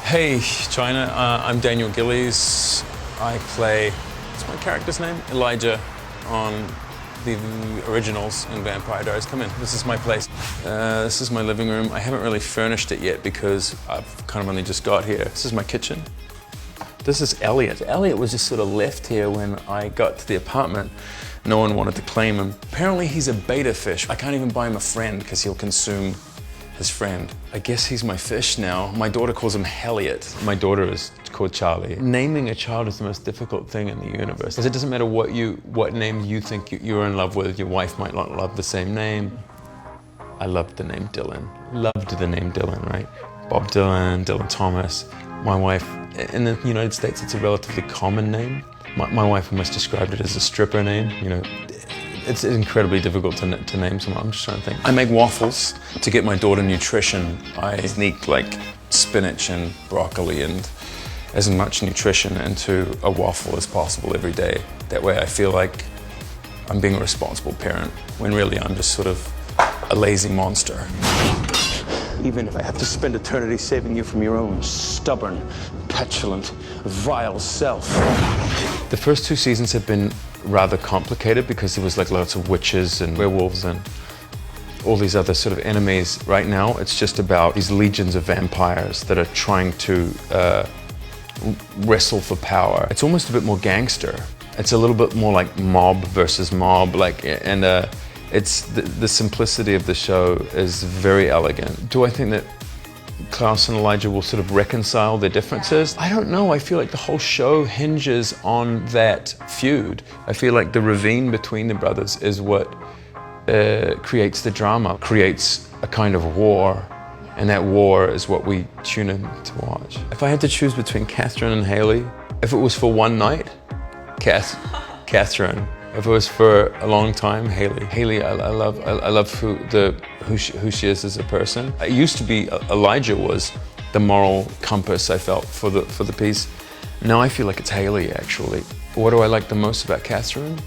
Hey, China. I'm Daniel Gillies. I play, what's my character's name? Elijah on the originals in Vampire Diaries. Come in, this is my place. This is my living room. I haven't really furnished it yet because I've kind of only just got here. This is my kitchen. This is Elliot. Elliot was just sort of left here when I got to the apartment. No one wanted to claim him. Apparently he's a beta fish. I can't even buy him a friend because he'll consume his friend. I guess he's my fish now. My daughter calls him Helliot. My daughter is called Charlie. Naming a child is the most difficult thing in the universe. Because it doesn't matter what name you think you're in love with. Your wife might not love the same name. I loved the name Dylan. Loved the name Dylan, right? Bob Dylan, Dylan Thomas. My wife, in the United States, it's a relatively common name. My wife almost described it as a stripper name, you know. It's incredibly difficult to name someone. I'm just trying to think. I make waffles to get my daughter nutrition. I sneak like spinach and broccoli and as much nutrition into a waffle as possible every day. That way I feel like I'm being a responsible parent, when really I'm just sort of a lazy monster. Even if I have to spend eternity saving you from your own stubborn, petulant, vile self. The first 2 seasons have been rather complicated because there was like lots of witches and werewolves and all these other sort of enemies. Right now, it's just about these legions of vampires that are trying to wrestle for power. It's almost a bit more gangster. It's a little bit more like mob versus mob, it's the simplicity of the show is very elegant. Do I think that Klaus and Elijah will sort of reconcile their differences? I don't know. I feel like the whole show hinges on that feud. I feel like the ravine between the brothers is what creates the drama, creates a kind of war, and that war is what we tune in to watch. If I had to choose between Catherine and Haley, if it was for one night, Catherine. If it was for a long time, Haley. Haley, I love who she is as a person. It used to be Elijah was the moral compass I felt for the piece. Now I feel like it's Haley actually. What do I like the most about Catherine?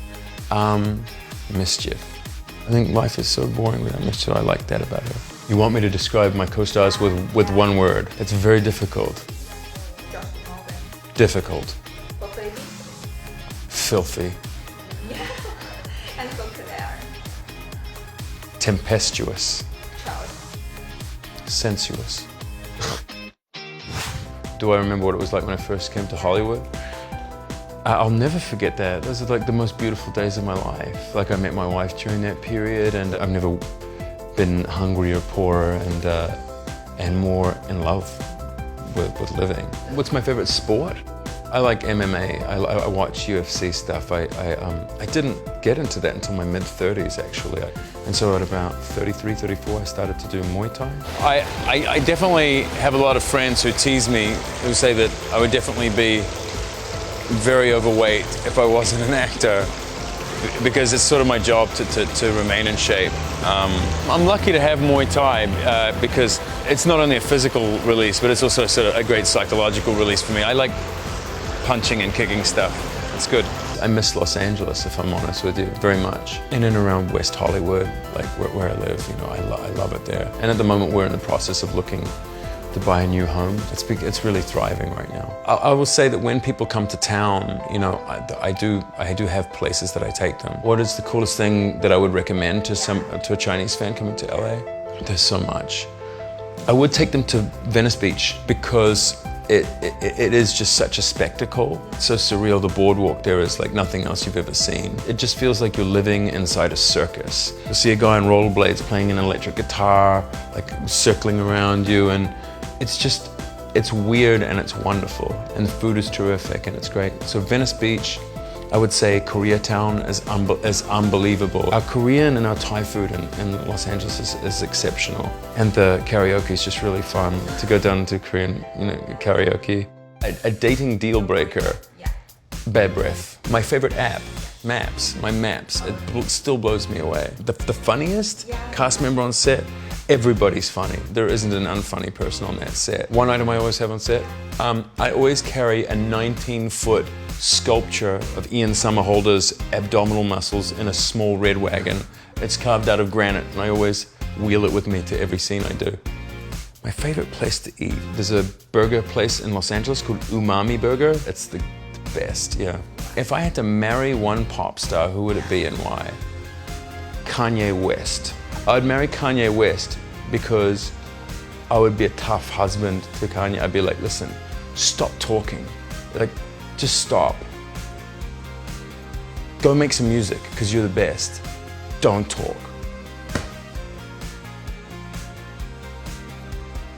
Mischief. I think life is so boring without mischief. I like that about her. You want me to describe my co-stars with one word? It's very difficult. Difficult. Filthy. Tempestuous. Sensuous. Do I remember what it was like when I first came to Hollywood? I'll never forget that. Those are like the most beautiful days of my life. Like I met my wife during that period and I've never been hungrier, poorer and more in love with living. What's my favorite sport? I like MMA. I watch UFC stuff. I didn't get into that until my mid-30s actually. And so at about 33, 34, I started to do Muay Thai. I definitely have a lot of friends who tease me, who say that I would definitely be very overweight if I wasn't an actor, because it's sort of my job to remain in shape. I'm lucky to have Muay Thai because it's not only a physical release, but it's also sort of a great psychological release for me. I like punching and kicking stuff. It's good. I miss Los Angeles, if I'm honest with you, very much. In and around West Hollywood, like where I live, you know, I love it there. And at the moment, we're in the process of looking to buy a new home. It's really thriving right now. I will say that when people come to town, you know, I do have places that I take them. What is the coolest thing that I would recommend to a Chinese fan coming to LA? There's so much. I would take them to Venice Beach because it is just such a spectacle. It's so surreal. The boardwalk there is like nothing else you've ever seen. It just feels like you're living inside a circus. You'll see a guy on rollerblades playing an electric guitar, like circling around you, and it's weird and it's wonderful. And the food is terrific and it's great. So Venice Beach, I would say Koreatown is unbelievable. Our Korean and our Thai food in Los Angeles is exceptional. And the karaoke is just really fun to go down to Korean, you know, karaoke. A dating deal breaker, bad breath. My favorite app, Maps, my Maps. It still blows me away. The funniest cast member on set, everybody's funny. There isn't an unfunny person on that set. One item I always have on set, I always carry a 19-foot sculpture of Ian Somerhalder's abdominal muscles in a small red wagon. It's carved out of granite, and I always wheel it with me to every scene I do. My favorite place to eat. There's a burger place in Los Angeles called Umami Burger. It's the best, yeah. If I had to marry one pop star, who would it be and why? Kanye West. I'd marry Kanye West because I would be a tough husband to Kanye. I'd be like, listen, stop talking. Like, just stop. Go make some music, because you're the best. Don't talk.